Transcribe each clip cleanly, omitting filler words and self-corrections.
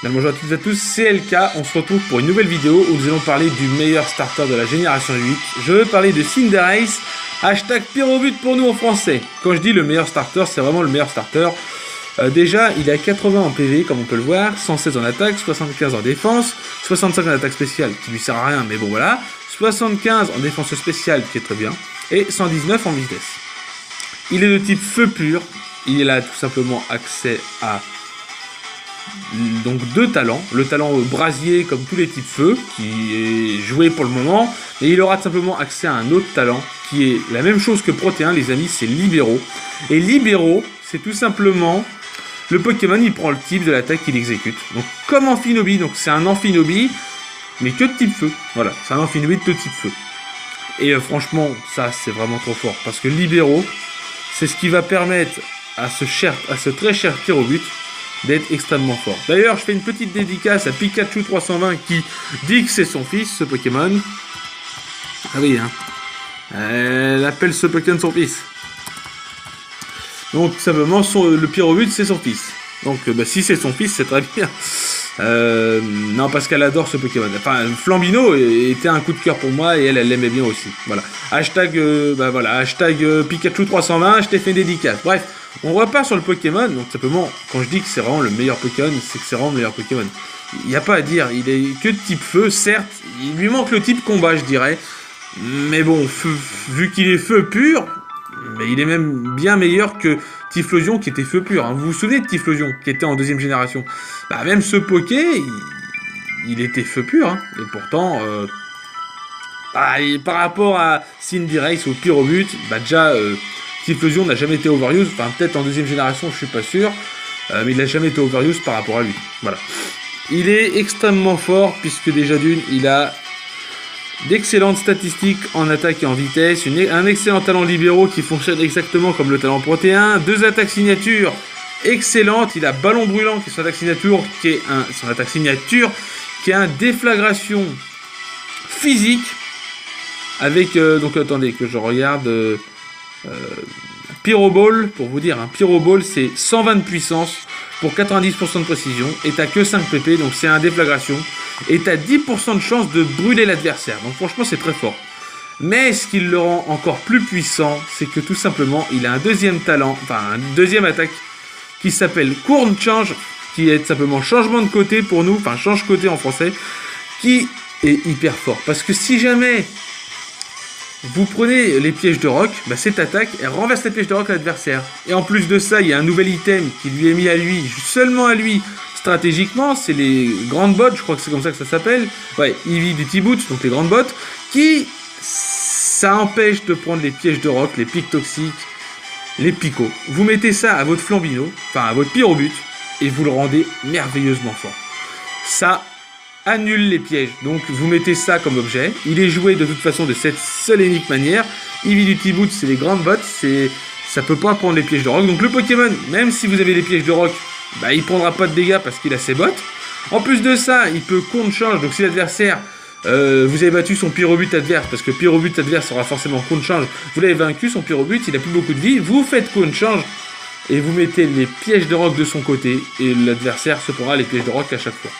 Bien, bonjour à toutes et à tous, c'est LK, on se retrouve pour une nouvelle vidéo où nous allons parler du meilleur starter de la génération 8. Je veux parler de Cinderace, hashtag Pyrobut pour nous en français. Quand je dis le meilleur starter, c'est vraiment le meilleur starter. Déjà, il a 80 en PV, comme on peut le voir, 116 en attaque, 75 en défense, 65 en attaque spéciale, qui lui sert à rien, mais bon voilà, 75 en défense spéciale, qui est très bien, et 119 en vitesse. Il est de type feu pur, il a tout simplement accès à donc deux talents, le talent brasier comme tous les types feu qui est joué pour le moment, et il aura tout simplement accès à un autre talent qui est la même chose que Protéin les amis, c'est Libero. Et Libero c'est tout simplement le Pokémon, il prend le type de l'attaque qu'il exécute, donc comme Amphinobi, donc c'est un Amphinobi mais que de type feu, voilà, c'est un Amphinobi de type feu. Et franchement ça c'est vraiment trop fort parce que Libero c'est ce qui va permettre à ce très cher Pyrobut d'être extrêmement fort. D'ailleurs, je fais une petite dédicace à Pikachu 320 qui dit que c'est son fils, ce Pokémon. Ah oui, hein. Elle appelle ce Pokémon son fils. Donc, simplement, le Pyrobut, c'est son fils. Donc, si c'est son fils, c'est très bien. Non, parce qu'elle adore ce Pokémon. Enfin, Flambino était un coup de cœur pour moi et elle l'aimait bien aussi. Voilà. Hashtag, Pikachu 320, je t'ai fait une dédicace. Bref. On repart sur le Pokémon, donc simplement, quand je dis que c'est vraiment le meilleur Pokémon, c'est que c'est vraiment le meilleur Pokémon. Il n'y a pas à dire, il est que de type feu, certes, il lui manque le type combat, je dirais. Mais bon, vu qu'il est feu pur, mais il est même bien meilleur que Typhlosion qui était feu pur. Hein. Vous vous souvenez de Typhlosion qui était en deuxième génération? Bah même ce Poké, il était feu pur. Hein. Et pourtant, par rapport à Cinderace ou Pyrobut, bah déjà... Typhlosion n'a jamais été overuse, enfin peut-être en deuxième génération, je suis pas sûr, mais il n'a jamais été overuse par rapport à lui. Voilà. Il est extrêmement fort puisque déjà d'une, il a d'excellentes statistiques en attaque et en vitesse, un excellent talent libéraux qui fonctionne exactement comme le talent protéin, deux attaques signature excellentes, il a ballon brûlant qui est son attaque signature, qui est un déflagration physique avec donc attendez que je regarde. Pyroball, pour vous dire, Pyroball c'est 120 de puissance pour 90% de précision et t'as que 5 pp, donc c'est un déflagration et t'as 10% de chance de brûler l'adversaire, donc franchement c'est très fort. Mais ce qui le rend encore plus puissant, c'est que tout simplement il a un deuxième talent, enfin une deuxième attaque qui s'appelle Courne Change, qui est simplement changement de côté pour nous, enfin change côté en français, qui est hyper fort parce que si jamais vous prenez les pièges de roc, bah cette attaque, elle renverse les pièges de roc à l'adversaire. Et en plus de ça, il y a un nouvel item qui lui est mis à lui, seulement à lui, stratégiquement, c'est les grandes bottes, je crois que c'est comme ça que ça s'appelle. Ouais, Eevee du T-Boot, donc les grandes bottes, qui, ça empêche de prendre les pièges de roc, les pics toxiques, les picots. Vous mettez ça à votre Flambino, enfin à votre Pyrobut, et vous le rendez merveilleusement fort. Ça annule les pièges, donc vous mettez ça comme objet, il est joué de toute façon de cette seule et unique manière. Eevee du T-Boot c'est les grandes bottes, ça peut pas prendre les pièges de roc, donc le Pokémon, même si vous avez les pièges de roc, bah il prendra pas de dégâts parce qu'il a ses bottes. En plus de ça, il peut Courne Change, donc si l'adversaire, vous avez battu son Pyrobut adverse, parce que Pyrobut adverse aura forcément Courne Change, vous l'avez vaincu, son Pyrobut, il a plus beaucoup de vie, vous faites Courne Change, et vous mettez les pièges de roc de son côté, et l'adversaire se prendra les pièges de roc à chaque fois.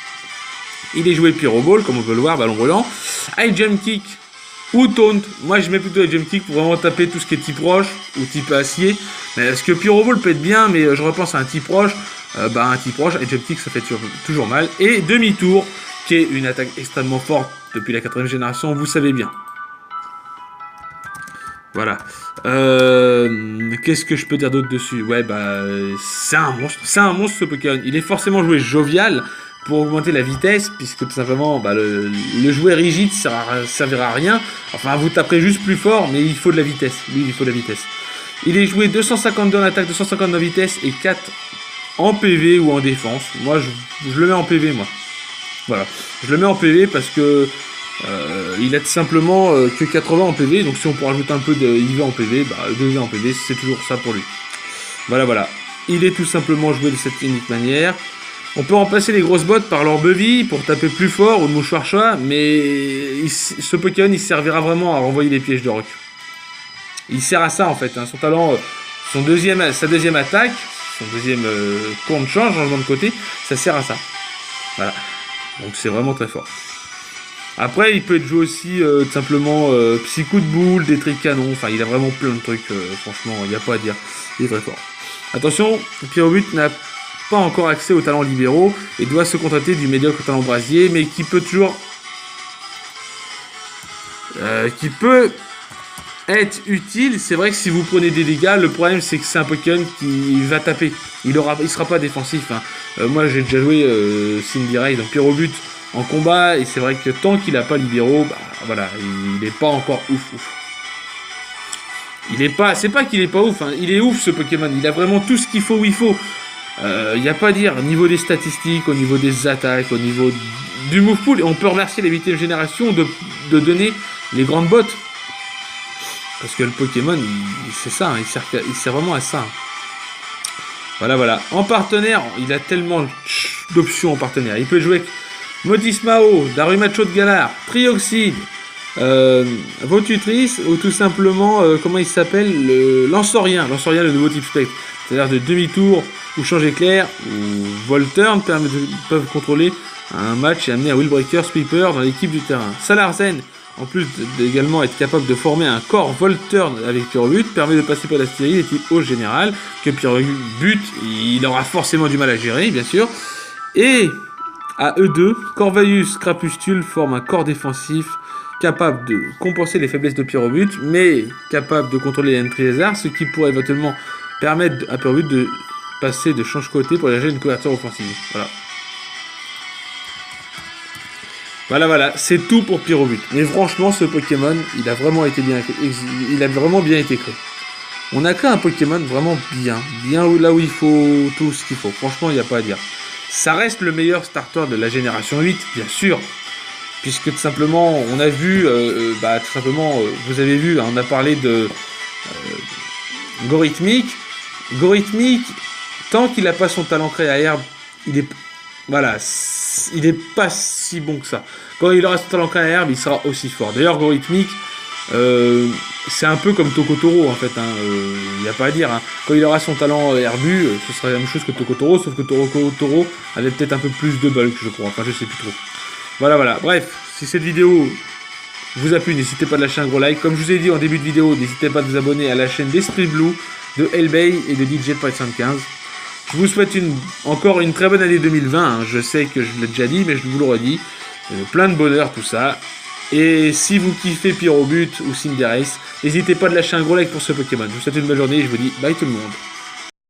Il est joué Pyroball, comme on peut le voir, ballon brûlant. High Jump Kick ou Taunt. Moi, je mets plutôt High Jump Kick pour vraiment taper tout ce qui est type roche ou type acier. Mais parce que Pyroball peut être bien, mais je repense à un type roche. Un type roche, High Jump Kick, ça fait toujours mal. Et demi-tour, qui est une attaque extrêmement forte depuis la 4ème génération, vous savez bien. Voilà. Qu'est-ce que je peux dire d'autre dessus? Ouais, c'est un monstre. C'est un monstre ce Pokémon. Il est forcément joué jovial pour augmenter la vitesse, puisque tout simplement le jouet rigide servira à rien. Enfin, vous taperez juste plus fort, mais il faut de la vitesse. Lui, il faut de la vitesse. Il est joué 252 en attaque, 252 en vitesse et 4 en PV ou en défense. Moi, je le mets en PV, moi. Voilà. Je le mets en PV parce que il a tout simplement que 80 en PV, donc si on peut rajouter un peu de IV en PV, 2V en PV, c'est toujours ça pour lui. Voilà. Il est tout simplement joué de cette unique manière. On peut remplacer les grosses bottes par leur Bevy pour taper plus fort ou le mouchoir chat, mais ce Pokémon il servira vraiment à renvoyer les pièges de roc. Il sert à ça en fait, son talent, sa deuxième attaque, son deuxième Courne Change, changement de côté, ça sert à ça. Voilà. Donc c'est vraiment très fort. Après, il peut être joué aussi tout simplement psy coup de boule, des trick canons. Enfin, il a vraiment plein de trucs. Franchement, il n'y a pas à dire. Il est très fort. Attention, Pyrobut n'a pas encore accès aux talents libéraux et doit se contenter du médiocre talent brasier, mais qui peut toujours... qui peut être utile. C'est vrai que si vous prenez des dégâts, le problème c'est que c'est un Pokémon qui va taper. Il sera pas défensif. Hein. Moi, j'ai déjà joué Cinderace, donc Pyrobut en combat, et c'est vrai que tant qu'il n'a pas libéraux, bah voilà, il n'est pas encore ouf. Il est pas, c'est pas qu'il est pas ouf, hein. Il est ouf ce Pokémon, il a vraiment tout ce qu'il faut où il faut. Il n'y a pas à dire, au niveau des statistiques, au niveau des attaques, au niveau du move pool, et on peut remercier les 8e générations de donner les grandes bottes. Parce que le Pokémon, c'est ça, hein, il sert vraiment à ça. Voilà. En partenaire, il a tellement d'options en partenaire. Il peut jouer avec Modismao, Darumacho de Galar, Trioxide, Votutrice, ou tout simplement, comment il s'appelle, Lansorien, le nouveau type spectre. C'est-à-dire de demi-tour ou changer clair, ou Volturn peuvent contrôler un match et amener un Willbreaker Sweeper dans l'équipe du terrain. Salarzen, en plus d'également être capable de former un corps Volturn avec Pyrobut, permet de passer par la série des types haut général, que Pyrobut, il aura forcément du mal à gérer, bien sûr. Et à E2, Corvus Crapustule forme un corps défensif capable de compenser les faiblesses de Pyrobut, mais capable de contrôler les Entry-Lézards, ce qui pourrait éventuellement permettre à Pyrobut de passer de change-côté pour dégager une couverture offensive. Voilà, c'est tout pour Pyrobut. Mais franchement, ce Pokémon, il a vraiment bien été créé. On a créé un Pokémon vraiment bien là où il faut, tout ce qu'il faut. Franchement, il n'y a pas à dire. Ça reste le meilleur starter de la génération 8, bien sûr. Puisque tout simplement, on a vu, vous avez vu, hein, on a parlé de Gorithmic. Gorithmic, tant qu'il n'a pas son talent créé à herbe, il est pas si bon que ça. Quand il aura son talent créé à herbe, il sera aussi fort. D'ailleurs, Gorithmic, c'est un peu comme Tokotoro en fait. Il n'y a pas à dire. Hein. Quand il aura son talent herbu, ce sera la même chose que Tokotoro, sauf que Tokotoro avait peut-être un peu plus de bulk, je crois. Enfin, je sais plus trop. Voilà. Bref, si cette vidéo vous a plu, n'hésitez pas à lâcher un gros like. Comme je vous ai dit en début de vidéo, n'hésitez pas à vous abonner à la chaîne d'Esprit Blue, de Hellbay et de DJ Pirate 75. Je vous souhaite encore une très bonne année 2020. Hein. Je sais que je l'ai déjà dit, mais je vous le redis. Plein de bonheur, tout ça. Et si vous kiffez Pyrobut ou Cinderace, n'hésitez pas à lâcher un gros like pour ce Pokémon. Je vous souhaite une bonne journée et je vous dis bye tout le monde.